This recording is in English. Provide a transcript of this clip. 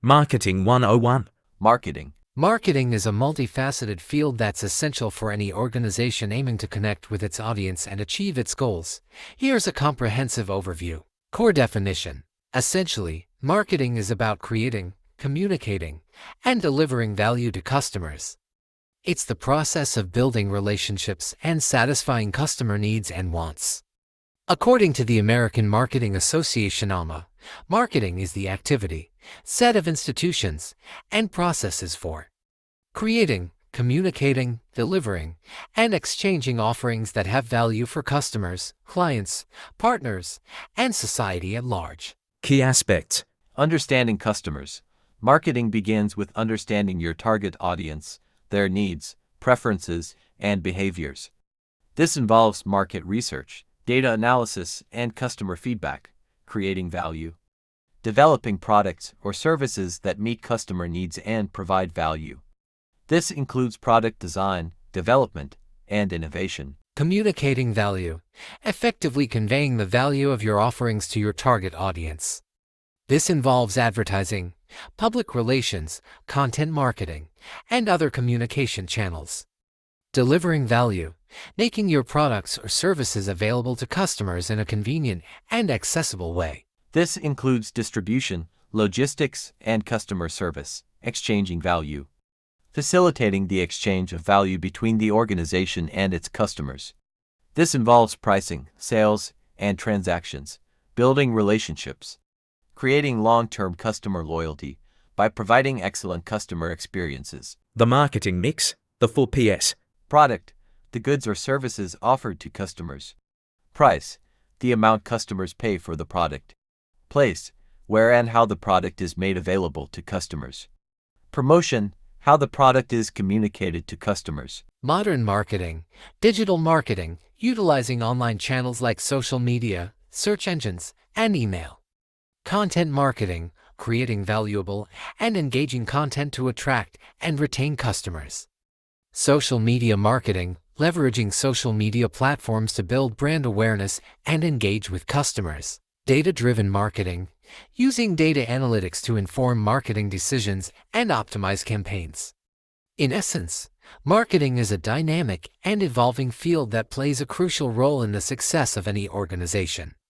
Marketing 101. Marketing. Marketing is a multifaceted field that's essential for any organization aiming to connect with its audience and achieve its goals. Here's a comprehensive overview. Core definition. Essentially, marketing is about creating, communicating, and delivering value to customers. It's the process of building relationships and satisfying customer needs and wants. According to the American Marketing Association AMA, marketing is the activity, set of institutions, and processes for creating, communicating, delivering, and exchanging offerings that have value for customers, clients, partners, and society at large. Key aspects. Understanding customers. Marketing begins with understanding your target audience, their needs, preferences, and behaviors. This involves market research, data analysis, and customer feedback, creating value. Developing products or services that meet customer needs and provide value. This includes product design, development, and innovation. Communicating value. Effectively conveying the value of your offerings to your target audience. This involves advertising, public relations, content marketing, and other communication channels. Delivering value. Making your products or services available to customers in a convenient and accessible way. This includes distribution, logistics, and customer service. Exchanging value. Facilitating the exchange of value between the organization and its customers. This involves pricing, sales, and transactions. Building relationships. Creating long-term customer loyalty by providing excellent customer experiences. The marketing mix, the 4 Ps. Product, the goods or services offered to customers. Price, the amount customers pay for the product. Place, where and how the product is made available to customers. Promotion, how the product is communicated to customers. Modern marketing. Digital marketing, utilizing online channels like social media, search engines, and email. Content marketing, creating valuable and engaging content to attract and retain customers. Social media marketing, leveraging social media platforms to build brand awareness and engage with customers. Data-driven marketing, using data analytics to inform marketing decisions and optimize campaigns. In essence, marketing is a dynamic and evolving field that plays a crucial role in the success of any organization.